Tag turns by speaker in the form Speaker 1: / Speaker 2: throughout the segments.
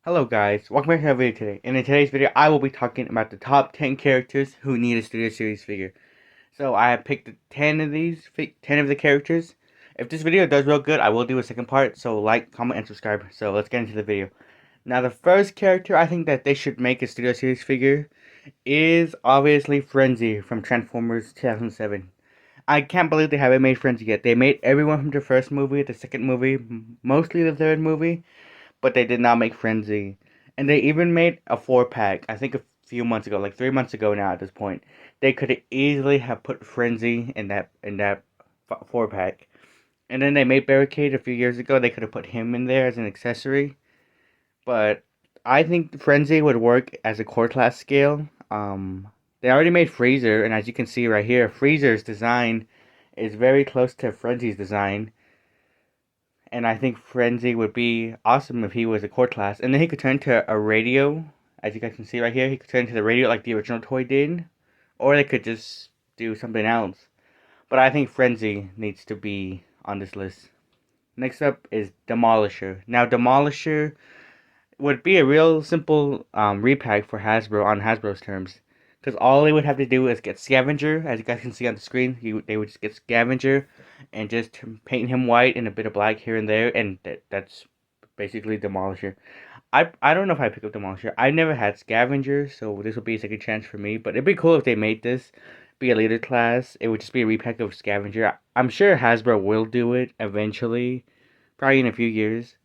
Speaker 1: Hello guys, welcome back to another video today. And in today's video, I will be talking about the top 10 characters who need a Studio Series figure. So I have picked 10 of these, 10 of the characters. If this video does real good, I will do a second part, so like, comment, and subscribe. So let's get into the video. Now the first character I think that they should make a Studio Series figure is obviously Frenzy from Transformers 2007. I can't believe they haven't made Frenzy yet. They made everyone from the first movie, the second movie, mostly the third movie, but they did not make Frenzy. And they even made a 4-pack, I think a few months ago, like 3 months ago now at this point. They could easily have put Frenzy in that 4-pack. And then they made Barricade a few years ago. They could have put him in there as an accessory. But I think Frenzy would work as a core class scale. They already made Freezer, and as you can see right here, Freezer's design is very close to Frenzy's design. And I think Frenzy would be awesome if he was a core class. And then he could turn to a radio, as you guys can see right here. He could turn into the radio like the original toy did. Or they could just do something else. But I think Frenzy needs to be on this list. Next up is Demolisher. Now, Demolisher would be a real simple repack for Hasbro on Hasbro's terms. Because all they would have to do is get Scavenger, as you guys can see on the screen. They would just get Scavenger and just paint him white and a bit of black here and there, and that's basically Demolisher. I don't know if I pick up Demolisher. I never had Scavenger, so this will be a second chance for me. But it'd be cool if they made this be a later class. It would just be a repack of Scavenger. I'm sure Hasbro will do it eventually, probably in a few years.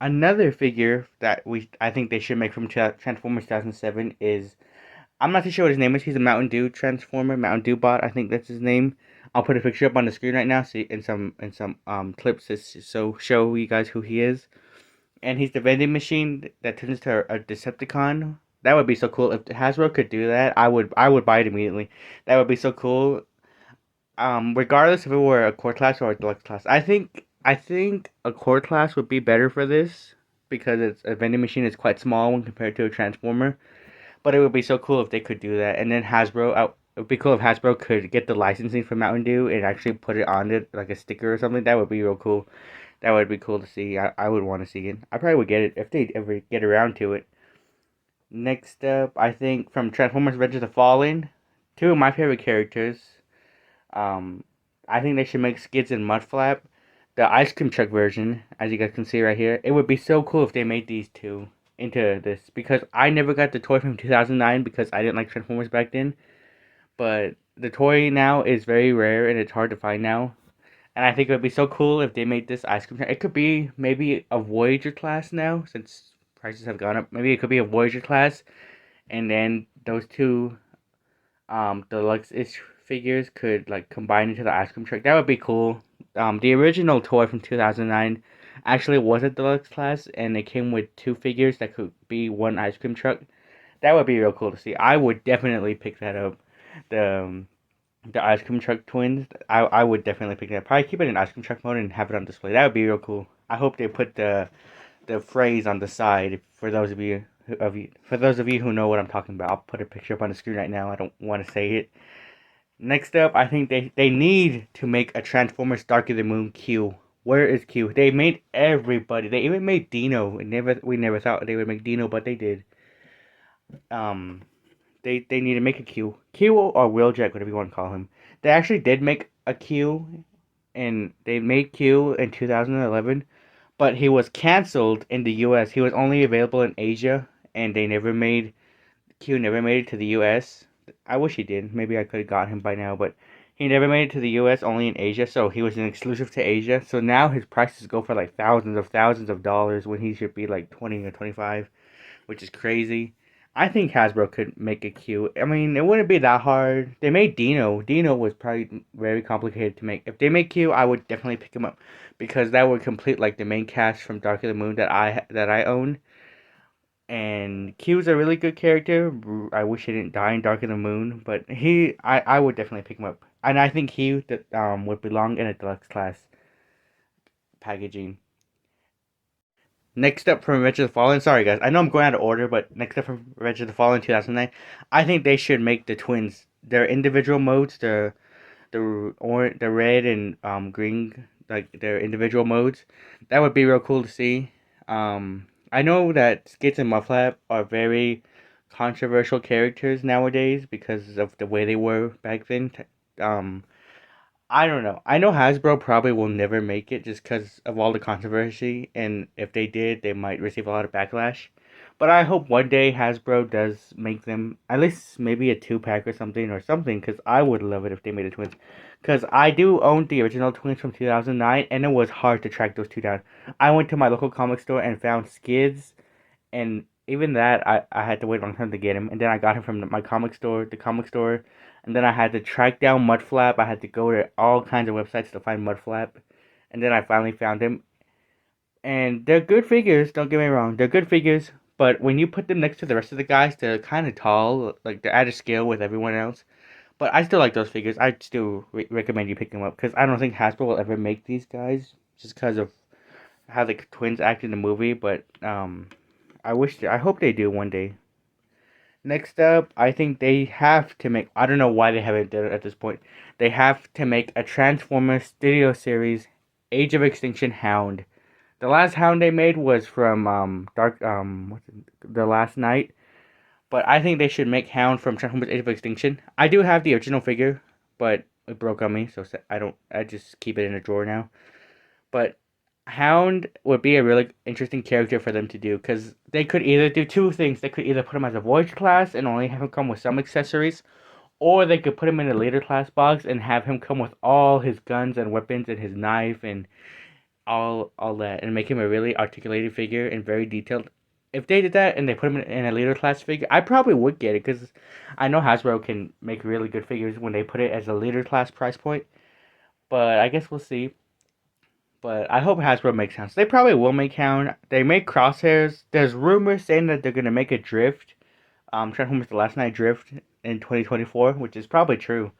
Speaker 1: Another figure that I think they should make from Transformers 2007 is, I'm not too sure what his name is. He's a Mountain Dew Transformer, Mountain Dew bot. I think that's his name. I'll put a picture up on the screen right now, see in some clips, so show you guys who he is. And he's the vending machine that turns into a Decepticon. That would be so cool if Hasbro could do that. I would buy it immediately. That would be so cool. Regardless if it were a core class or a deluxe class, I think a core class would be better for this because it's a vending machine is quite small when compared to a transformer. But it would be so cool if they could do that. And then it would be cool if Hasbro could get the licensing from Mountain Dew and actually put it on it like a sticker or something. That would be real cool. That would be cool to see. I would want to see it. I probably would get it if they ever get around to it. Next up, I think from Transformers Revenge of the Fallen, two of my favorite characters. Um, I think they should make Skids and Mudflap, the ice cream truck version, as you guys can see right here. It would be so cool if they made these two into this because I never got the toy from 2009 because I didn't like Transformers back then. But the toy now is very rare and it's hard to find now. And I think it would be so cool if they made this ice cream truck. It could be maybe a Voyager class now since prices have gone up. Maybe it could be a Voyager class, and then those two deluxe-ish figures could like combine into the ice cream truck. That would be cool. The original toy from 2009 actually was a deluxe class, and it came with two figures that could be one ice cream truck. That would be real cool to see. I would definitely pick that up. The the ice cream truck twins. I would definitely pick that up. Probably keep it in ice cream truck mode and have it on display. That would be real cool. I hope they put the phrase on the side for those of you who know what I'm talking about. I'll put a picture up on the screen right now. I don't want to say it. Next up, I think they need to make a Transformers Dark of the Moon Q. Where is Q? They made everybody. They even made Dino. We never thought they would make Dino, but they did. Um, they need to make a Q or Wheeljack, whatever you want to call him. They actually did make a Q, and they made Q in 2011, but he was canceled in the U.S. He was only available in Asia, and they never made Q. Never made it to the U.S. I wish he did. Maybe I could have got him by now, but he never made it to the U.S. Only in Asia, so he was an exclusive to Asia. So now his prices go for like thousands of dollars when he should be like 20 or 25, which is crazy. I think Hasbro could make a Q. I mean, it wouldn't be that hard. They made Dino. Dino was probably very complicated to make. If they make Q, I would definitely pick him up because that would complete like the main cast from Dark of the Moon that I own. And Q's a really good character. I wish he didn't die in Dark of the Moon, but I would definitely pick him up. And I think he that would belong in a deluxe class packaging. Next up from Revenge of the Fallen, sorry guys, I know I'm going out of order, but next up from Revenge of the Fallen 2009, I think they should make the twins their individual modes, the red and green, like their individual modes. That would be real cool to see. I know that Skits and Mufflap are very controversial characters nowadays because of the way they were back then. Um, I don't know. I know Hasbro probably will never make it just because of all the controversy, and if they did, they might receive a lot of backlash. But I hope one day Hasbro does make them at least maybe a 2-pack or something, because I would love it if they made the twins. Because I do own the original twins from 2009, and it was hard to track those two down. I went to my local comic store and found Skids, and even that I had to wait a long time to get him, and then I got him from my comic store, and then I had to track down Mudflap. I had to go to all kinds of websites to find Mudflap, and then I finally found him. And they're good figures. Don't get me wrong, they're good figures. But when you put them next to the rest of the guys, they're kind of tall, like they're at a scale with everyone else. But I still like those figures. I still recommend you pick them up because I don't think Hasbro will ever make these guys just because of how the twins act in the movie. But I hope they do one day. Next up, I think they have to make. I don't know why they haven't done it at this point. They have to make a Transformers Studio Series, Age of Extinction Hound. The last Hound they made was from The Last Night. But I think they should make Hound from Transformers Age of Extinction. I do have the original figure, but it broke on me, so I don't. I just keep it in a drawer now. But Hound would be a really interesting character for them to do because they could either do two things. They could either put him as a voice class and only have him come with some accessories, or they could put him in a later class box and have him come with all his guns and weapons and his knife and all that and make him a really articulated figure and very detailed. If they did that and they put him in a later class figure, I probably would get it because I know Hasbro can make really good figures when they put it as a later class price point. But I guess we'll see. But I hope Hasbro makes Hound. They probably will make Hound. They make Crosshairs. There's rumors saying that they're gonna make a Drift. Transformers The Last Night Drift in 2024, which is probably true.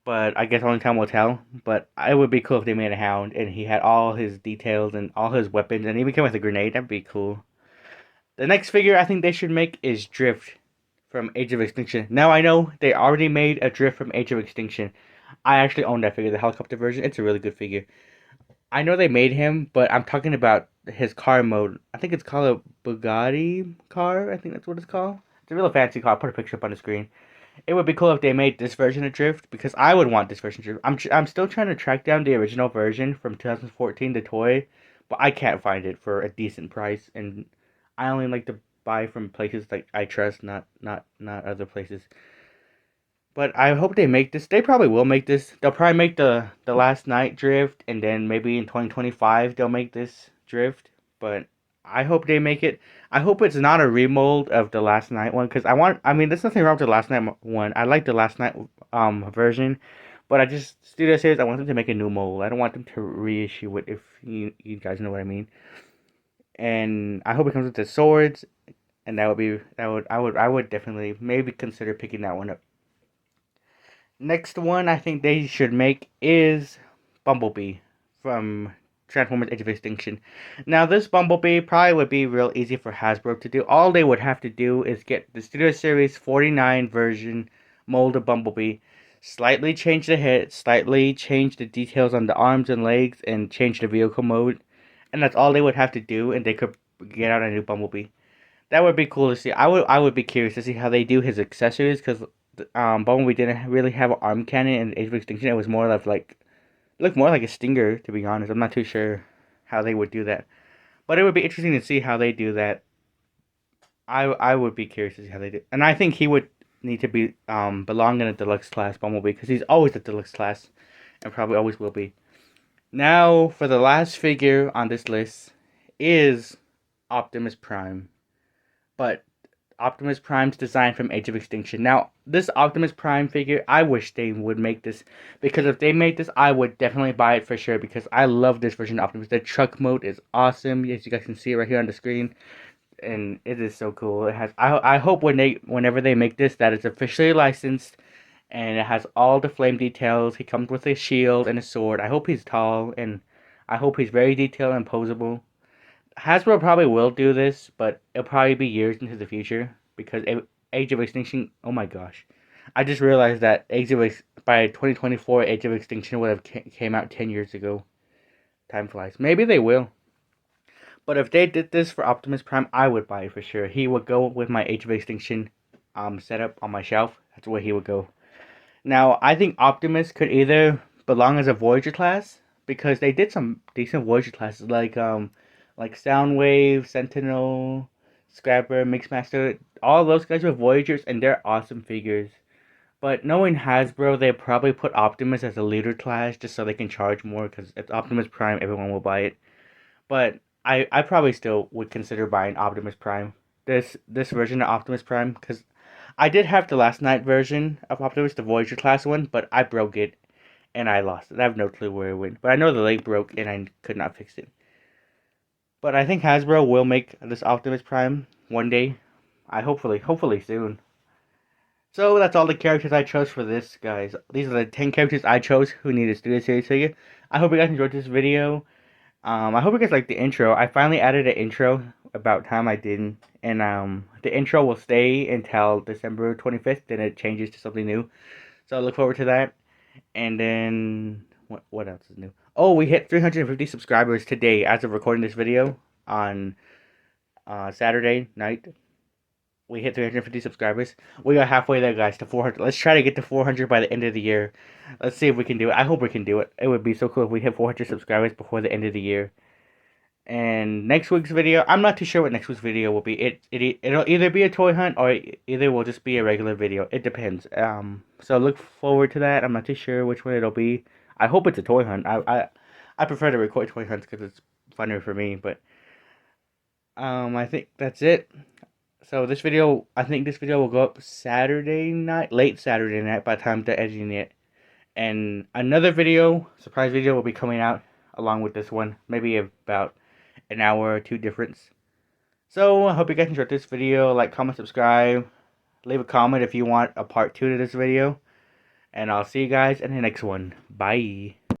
Speaker 1: But I guess only time will tell. But it would be cool if they made a Hound and he had all his details and all his weapons and even came with a grenade. That'd be cool. The next figure I think they should make is Drift from Age of Extinction. Now I know they already made a Drift from Age of Extinction. I actually own that figure, the helicopter version. It's a really good figure. I know they made him, but I'm talking about his car mode. I think it's called a Bugatti car. I think that's what it's called. It's a real fancy car. I'll put a picture up on the screen. It would be cool if they made this version of Drift because I would want this version of Drift. I'm still trying to track down the original version from 2014, the toy, but I can't find it for a decent price, and I only like to buy from places like I trust, not other places. But I hope they make this. They probably will make this. They'll probably make the Last Night Drift, and then maybe in 2025 they'll make this Drift. But I hope they make it. I hope it's not a remold of the Last Night one, because I want. I mean, there's nothing wrong with the Last Night one. I like the Last Night version, but I just Studio Series. I want them to make a new mold. I don't want them to reissue it. If you guys know what I mean. And I hope it comes with the swords, and I would definitely maybe consider picking that one up. Next one I think they should make is Bumblebee from Transformers Age of Extinction. Now, this Bumblebee probably would be real easy for Hasbro to do. All they would have to do is get the Studio Series 49 version mold of Bumblebee, slightly change the head, slightly change the details on the arms and legs, and change the vehicle mode. And that's all they would have to do, and they could get out a new Bumblebee. That would be cool to see. I would be curious to see how they do his accessories because Bumblebee didn't really have an arm cannon in Age of Extinction. It was more of like looked more like a stinger, to be honest. I'm not too sure how they would do that, but it would be interesting to see how they do that. I would be curious to see how they do, and I think he would need to be belong in a deluxe class Bumblebee because he's always a deluxe class, and probably always will be. Now for the last figure on this list is Optimus Prime, but Optimus Prime's design from Age of Extinction. Now, this Optimus Prime figure, I wish they would make this. Because if they make this, I would definitely buy it for sure. Because I love this version of Optimus. The truck mode is awesome. As you guys can see right here on the screen. And it is so cool. It has. I hope whenever they make this, that it's officially licensed. And it has all the flame details. He comes with a shield and a sword. I hope he's tall. And I hope he's very detailed and posable. Hasbro probably will do this, but it'll probably be years into the future because Age of Extinction. Oh my gosh, I just realized that by 2024, Age of Extinction would have came out 10 years ago. Time flies. Maybe they will, But if they did this for Optimus Prime, I would buy it for sure. He would go with my Age of Extinction setup on my shelf. That's where he would go. Now, I think Optimus could either belong as a Voyager class because they did some decent Voyager classes like Soundwave, Sentinel, Scrapper, Mixmaster. All those guys were Voyagers and they're awesome figures. But knowing Hasbro, they probably put Optimus as a leader class just so they can charge more because it's Optimus Prime, everyone will buy it. But I probably still would consider buying Optimus Prime. This version of Optimus Prime because I did have the last night version of Optimus, the Voyager class one, but I broke it and I lost it. I have no clue where it went. But I know the leg broke and I could not fix it. But I think Hasbro will make this Optimus Prime one day. Hopefully soon. So that's all the characters I chose for this, guys. These are the 10 characters I chose who need a Studio Series figure. I hope you guys enjoyed this video. I hope you guys liked the intro. I finally added an intro. About time I didn't. And the intro will stay until December 25th. Then it changes to something new. So I look forward to that. And then what else is new? Oh, we hit 350 subscribers today as of recording this video on Saturday night. We hit 350 subscribers. We are halfway there, guys, to 400. Let's try to get to 400 by the end of the year. Let's see if we can do it. I hope we can do it. It would be so cool if we hit 400 subscribers before the end of the year. And next week's video, I'm not too sure what next week's video will be. It'll either be a toy hunt or either will just be a regular video. It depends. So look forward to that. I'm not too sure which one it'll be. I hope it's a toy hunt. I prefer to record toy hunts because it's funner for me. But I think that's it. So I think this video will go up Saturday night, late Saturday night by the time they're editing it. And another video, surprise video, will be coming out along with this one. Maybe about an hour or two difference. So I hope you guys enjoyed this video. Like, comment, subscribe. Leave a comment if you want a part 2 to this video. And I'll see you guys in the next one. Bye.